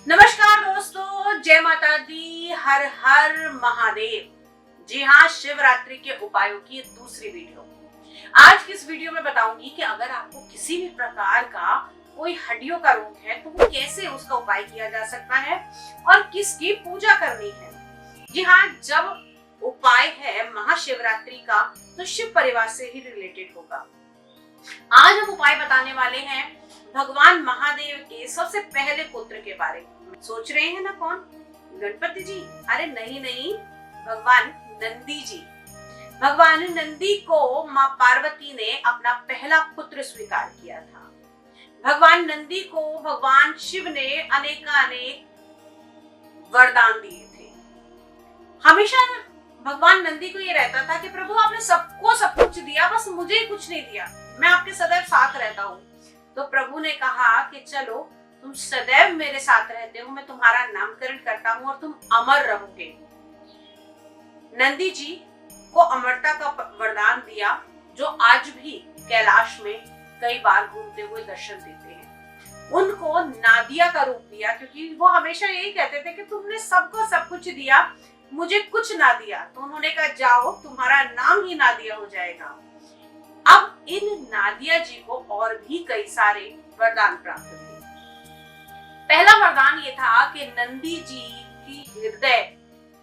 नमस्कार दोस्तों, जय माता दी, हर हर महादेव। जी हाँ, शिवरात्रि के उपायों की दूसरी वीडियो। आज की इस वीडियो में बताऊंगी कि अगर आपको किसी भी प्रकार का कोई हड्डियों का रोग है तो वो कैसे उसका उपाय किया जा सकता है और किसकी पूजा करनी है। जी हाँ, जब उपाय है महाशिवरात्रि का तो शिव परिवार से ही रिलेटेड होगा। आज हम उपाय बताने वाले हैं भगवान महादेव के सबसे पहले पुत्र के बारे में। सोच रहे हैं ना कौन? गणपति जी? अरे नहीं, भगवान नंदी जी। भगवान नंदी को माँ पार्वती ने अपना पहला पुत्र स्वीकार किया था। भगवान नंदी को भगवान शिव ने अनेक वरदान दिए थे। हमेशा भगवान नंदी को ये रहता था कि प्रभु आपने सबको सब कुछ दिया, बस मुझे ही कुछ नहीं दिया, मैं आपके सदैव साथ रहता हूँ। तो प्रभु ने कहा कि चलो, तुम सदैव मेरे साथ रहते हो, मैं तुम्हारा नामकरण करता हूँ और तुम अमर रहोगे। नंदी जी को अमरता का वरदान दिया, जो आज भी कैलाश में कई बार घूमते हुए दर्शन देते हैं। उनको नादिया का रूप दिया, क्योंकि वो हमेशा यही कहते थे कि तुमने सबको सब कुछ दिया, मुझे कुछ ना दिया। तो उन्होंने कहा जाओ, तुम्हारा नाम ही नादिया हो जाएगा। अब इन नादिया जी को और भी कई सारे वरदान प्राप्त थे। पहला वरदान ये था कि नंदी जी की हृदय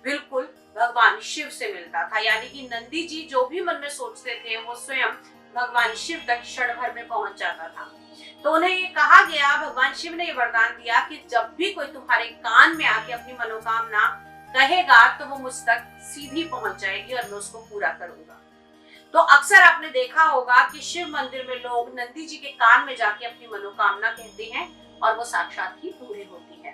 बिल्कुल भगवान शिव से मिलता था, यानी कि नंदी जी जो भी मन में सोचते थे वो स्वयं भगवान शिव तक क्षण भर में पहुंच जाता था। तो उन्हें ये कहा गया, भगवान शिव ने ये वरदान दिया कि जब भी कोई तुम्हारे कान में आके अपनी मनोकामना कहेगा तो वो मुझ तक सीधी पहुंच जाएगी और मैं उसको पूरा करूंगा। तो अक्सर आपने देखा होगा कि शिव मंदिर में लोग नंदी जी के कान में जाके अपनी मनोकामना कहते हैं और वो साक्षात ही पूरी होती है।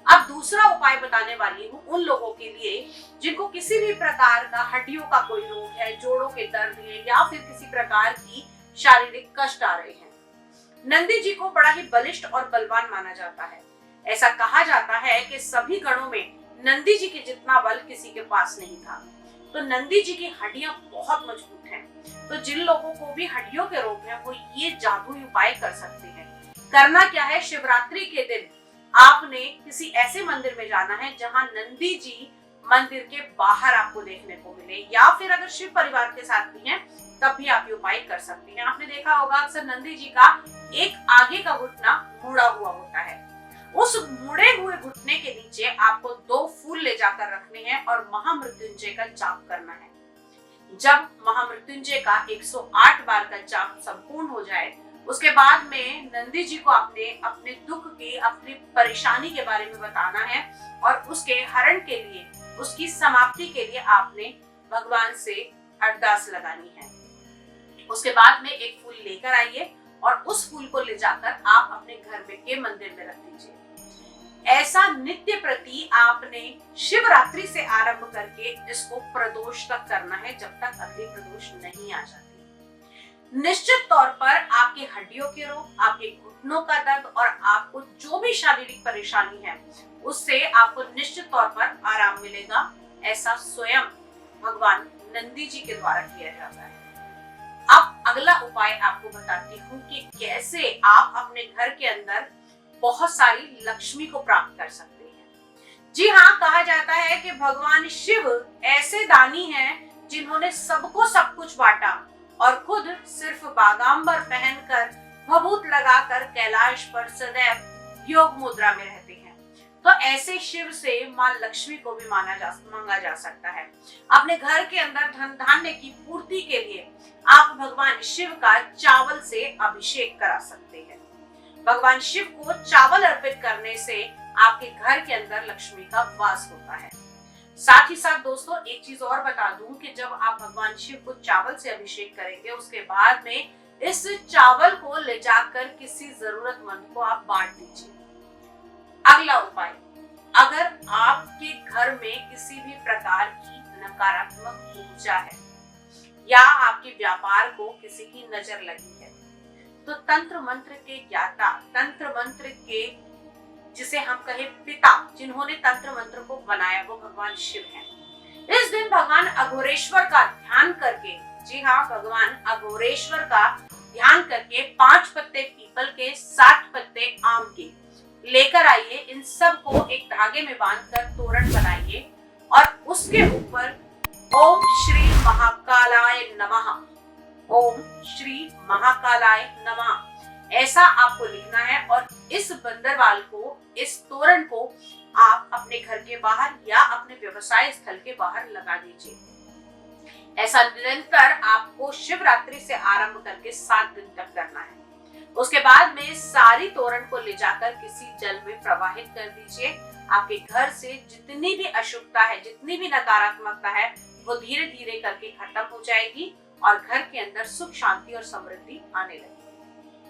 अब दूसरा उपाय बताने वाली हूँ उन लोगों के लिए जिनको किसी भी प्रकार का हड्डियों का कोई रोग है, जोड़ों के दर्द है या फिर किसी प्रकार की शारीरिक कष्ट आ रहे हैं। नंदी जी को बड़ा ही बलिष्ठ और बलवान माना जाता है। ऐसा कहा जाता है कि सभी गणों में नंदी जी के जितना बल किसी के पास नहीं था। तो नंदी जी की हड्डियां बहुत मजबूत हैं। तो जिन लोगों को भी हड्डियों के रोग हैं वो ये जादुई उपाय कर सकते हैं। करना क्या है, शिवरात्रि के दिन आपने किसी ऐसे मंदिर में जाना है जहां नंदी जी मंदिर के बाहर आपको देखने को मिले, या फिर अगर शिव परिवार के साथ भी हैं तब भी आप ये उपाय कर सकते हैं। आपने देखा होगा अक्सर नंदी जी का एक आगे का घुटना मुड़ा हुआ होता है। उस मुड़े हुए घुटने के नीचे आपको 2 फूल ले जाकर रखने हैं और महामृत्युंजय का जाप करना है। जब महामृत्युंजय का 108 बार का जाप संपूर्ण हो जाए, उसके बाद में नंदी जी को अपने दुख की, अपनी परेशानी के बारे में बताना है और उसके हरण के लिए, उसकी समाप्ति के लिए आपने भगवान से अरदास लगानी है। उसके बाद में एक फूल लेकर आइए और उस फूल को ले जाकर आप अपने घर में के मंदिर में रख दीजिए। ऐसा नित्य प्रति आपने शिवरात्रि से आरंभ करके इसको प्रदोष तक करना है, जब तक अगली प्रदोष नहीं आ जाती। निश्चित तौर पर आपकी हड्डियों के रोग, आपके घुटनों का दर्द और आपको जो भी शारीरिक परेशानी है उससे आपको निश्चित तौर पर आराम मिलेगा। ऐसा स्वयं भगवान नंदी जी के द्वारा किया जाता है। अब अगला उपाय आपको बताती हूँ कि कैसे आप अपने घर के अंदर बहुत सारी लक्ष्मी को प्राप्त कर सकते हैं। जी हाँ, कहा जाता है कि भगवान शिव ऐसे दानी हैं जिन्होंने सबको सब कुछ बांटा और खुद सिर्फ बागांबर पहनकर, भभूत लगाकर कैलाश पर सदैव योग मुद्रा में रहते हैं। तो ऐसे शिव से मां लक्ष्मी को भी मांगा जा सकता है। अपने घर के अंदर धन धान्य की पूर्ति के लिए आप भगवान शिव का चावल से अभिषेक करा सकते हैं। भगवान शिव को चावल अर्पित करने से आपके घर के अंदर लक्ष्मी का वास होता है। साथ ही साथ दोस्तों एक चीज और बता दूं कि जब आप भगवान शिव को चावल से अभिषेक करेंगे, उसके बाद में इस चावल को ले जाकर किसी जरूरतमंद को आप बांट दीजिए। अगला उपाय, अगर आपके घर में किसी भी प्रकार की नकारात्मक ऊर्जा है या आपके व्यापार को किसी की नजर लगी है, तो तंत्र मंत्र के ज्ञाता, तंत्र मंत्र के जिसे हम कहे पिता, जिन्होंने तंत्र मंत्र को बनाया, वो भगवान शिव हैं। इस दिन भगवान अघोरेश्वर का ध्यान करके, जी हाँ, भगवान अघोरेश्वर का ध्यान करके 5 पत्ते पीपल के, 7 पत्ते आम के लेकर आइए, इन सब को एक धागे में बांधकर तोरण बनाइए और उसके ऊपर ओम श्री महाकालाय नमः, ओम श्री महाकालाय नमः ऐसा आपको लिखना है और इस बंदरवाल को, इस तोरण को आप अपने घर के बाहर या अपने व्यवसाय स्थल के बाहर लगा दीजिए। ऐसा निरंतर आपको शिवरात्रि से आरंभ करके 7 दिन तक करना है। उसके बाद में सारी तोरण को ले जाकर किसी जल में प्रवाहित कर दीजिए। आपके घर से जितनी भी अशुभता है, जितनी भी नकारात्मकता है, वो धीरे धीरे करके खत्म हो जाएगी और घर के अंदर सुख शांति और समृद्धि आने लगेगी।